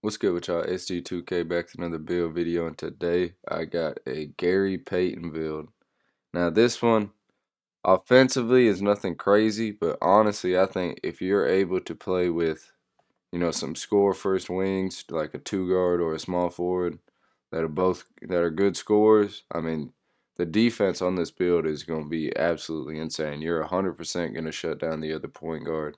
What's good with y'all? SG2K back to another build video, and today I got a Gary Payton build. Now this one, offensively is nothing crazy, but honestly I think if you're able to play with, some score first wings, like a two guard or a small forward, that are good scorers, I mean, the defense on this build is going to be absolutely insane. You're 100% going to shut down the other point guard.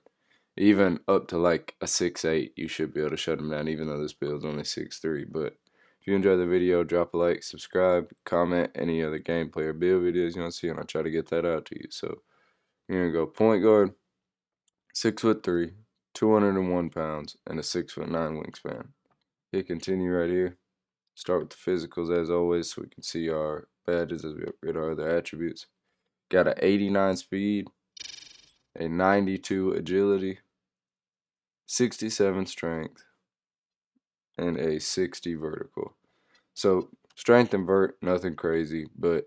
Even up to like a 6'8", you should be able to shut them down, even though this build's only 6'3". But if you enjoyed the video, drop a like, subscribe, comment any other gameplay or build videos you want to see, and I'll try to get that out to you. So you're going to go point guard, 6'3", 201 pounds, and a 6'9" wingspan. Hit continue right here. Start with the physicals as always so we can see our badges as we upgrade our other attributes. Got a 89 speed, a 92 agility, 67 strength, and a 60 vertical. So strength and vert, nothing crazy, but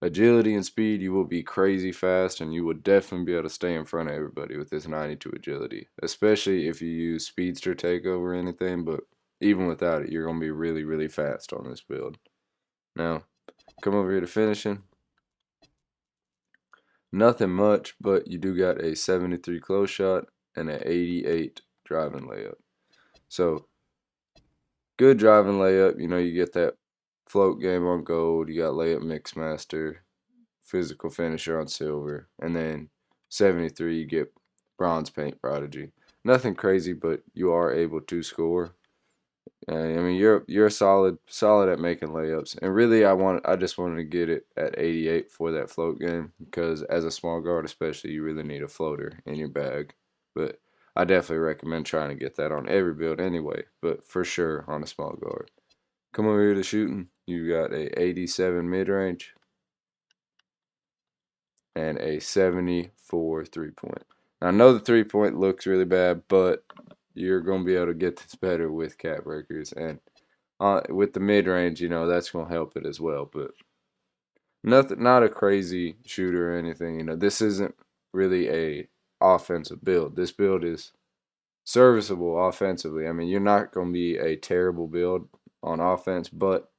agility and speed, you will be crazy fast, and you will definitely be able to stay in front of everybody with this 92 agility, especially if you use speedster takeover or anything. But even without it, you're going to be really, really fast on this build. Now, come over here to finishing. Nothing much, but you do got a 73 close shot and an 88 driving layup. So good driving layup, you get that float game on gold, you got layup mix master, physical finisher on silver, and then 73 you get bronze paint prodigy. Nothing crazy, but you are able to score. I mean, you're solid at making layups, and really I just wanted to get it at 88 for that float game, because as a small guard especially, you really need a floater in your bag. But I definitely recommend trying to get that on every build anyway, but for sure on a small guard. Come over here to shooting. You got a 87 mid-range and a 74 three-point. Now, I know the three-point looks really bad, but you're going to be able to get this better with cap breakers, and with the mid-range, that's going to help it as well. But not a crazy shooter or anything. This isn't really a offensive build. This build is serviceable offensively. I mean, you're not going to be a terrible build on offense, but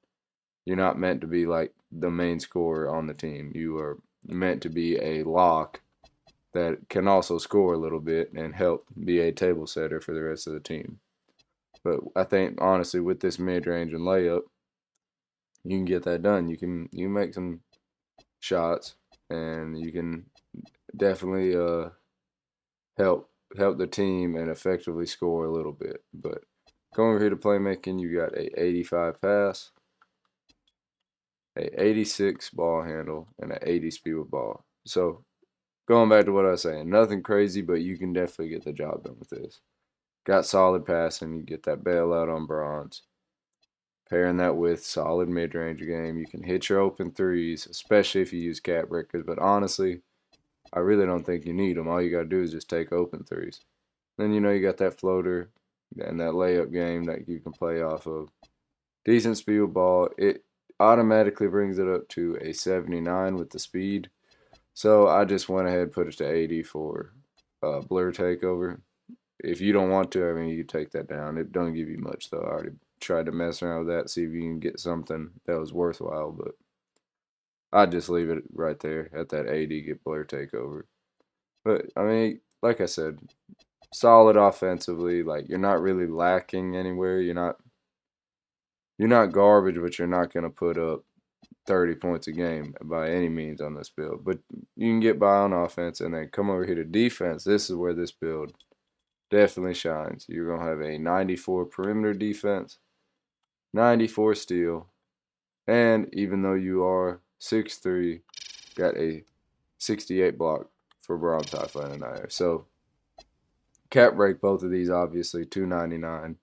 you're not meant to be like the main scorer on the team. You are meant to be a lock that can also score a little bit and help be a table setter for the rest of the team. But I think honestly, with this mid-range and layup, you can get that done. You can make some shots, and you can definitely help the team and effectively score a little bit. But going over here to playmaking, you got a 85 pass, a 86 ball handle, and an 80 speed with ball. So going back to what I was saying, nothing crazy, but you can definitely get the job done with this. Got solid passing, you get that bailout on bronze. Pairing that with solid mid-range game, you can hit your open threes, especially if you use cap breakers. But honestly, I really don't think you need them. All you got to do is just take open threes. Then you got that floater and that layup game that you can play off of. Decent speed with ball. It automatically brings it up to a 79 with the speed. So I just went ahead and put it to 80 for blur takeover. If you don't want to, I mean, you can take that down. It don't give you much, though. I already tried to mess around with that, see if you can get something that was worthwhile, but I'd just leave it right there at that 80, get blur takeover. But, I mean, like I said, solid offensively. Like, you're not really lacking anywhere. You're not garbage, but you're not going to put up 30 points a game by any means on this build. But you can get by on offense, and then come over here to defense. This is where this build definitely shines. You're going to have a 94 perimeter defense, 94 steal, and even though you are 6'3", got a 68 block for bronze high flying denier. So cap break both of these, obviously 299.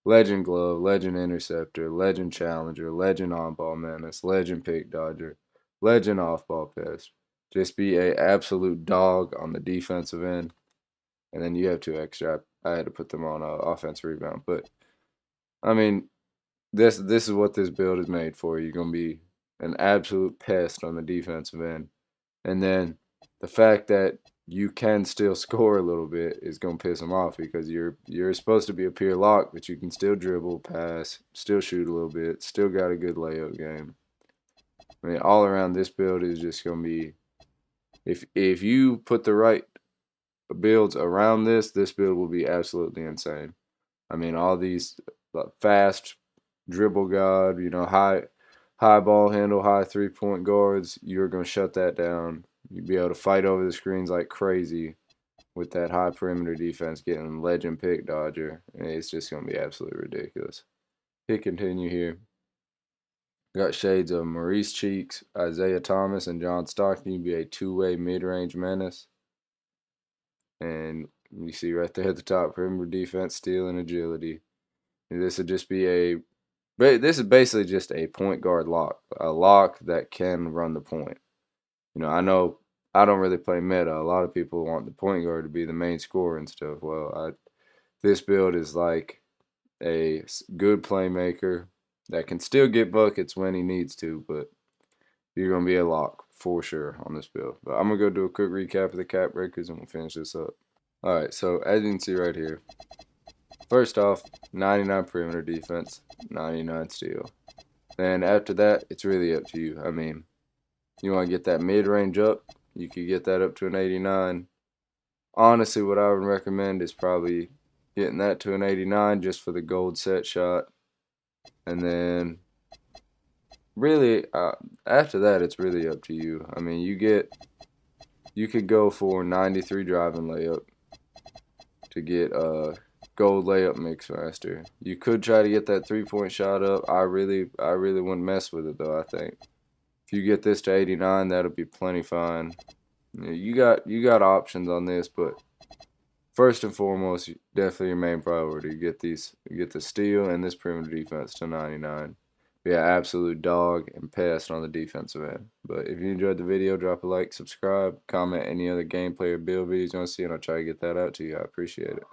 Legend glove, legend interceptor, legend challenger, legend on ball menace, legend pick dodger, legend off ball pest. Just be a absolute dog on the defensive end. And then you have 2 extra. I had to put them on offense rebound. But I mean, this is what this build is made for. You're gonna be an absolute pest on the defensive end. And then the fact that you can still score a little bit is gonna piss them off because you're supposed to be a pure lock, but you can still dribble, pass, still shoot a little bit, still got a good layup game. I mean, all around this build is just gonna be if you put the right builds around this build will be absolutely insane. I mean, all these fast dribble god, high ball handle, high 3-point guards, you're gonna shut that down. You'll be able to fight over the screens like crazy with that high perimeter defense getting legend pick dodger. And it's just gonna be absolutely ridiculous. Hit continue here. Got shades of Maurice Cheeks, Isaiah Thomas, and John Stockton. Be a two-way mid-range menace. And you see right there at the top, perimeter defense, steal, and agility. And this would just be this is basically just a point guard lock, a lock that can run the point. I know I don't really play meta. A lot of people want the point guard to be the main scorer and stuff. Well, this build is like a good playmaker that can still get buckets when he needs to, but you're going to be a lock for sure on this build. But I'm going to go do a quick recap of the cap breakers and we'll finish this up. All right, so as you can see right here, first off, 99 perimeter defense, 99 steal. Then after that, it's really up to you. I mean, you want to get that mid-range up, you could get that up to an 89. Honestly, what I would recommend is probably getting that to an 89 just for the gold set shot. And then really, after that, it's really up to you. I mean, you could go for 93 driving layup to get a gold layup mix master. You could try to get that 3-point shot up. I really wouldn't mess with it though. I think if you get this to 89, that'll be plenty fine. You got options on this, but first and foremost, definitely your main priority. Get the steal and this perimeter defense to 99. Be an absolute dog and pest on the defensive end. But if you enjoyed the video, drop a like, subscribe, comment any other gameplay or build videos you want to see, and I'll try to get that out to you. I appreciate it.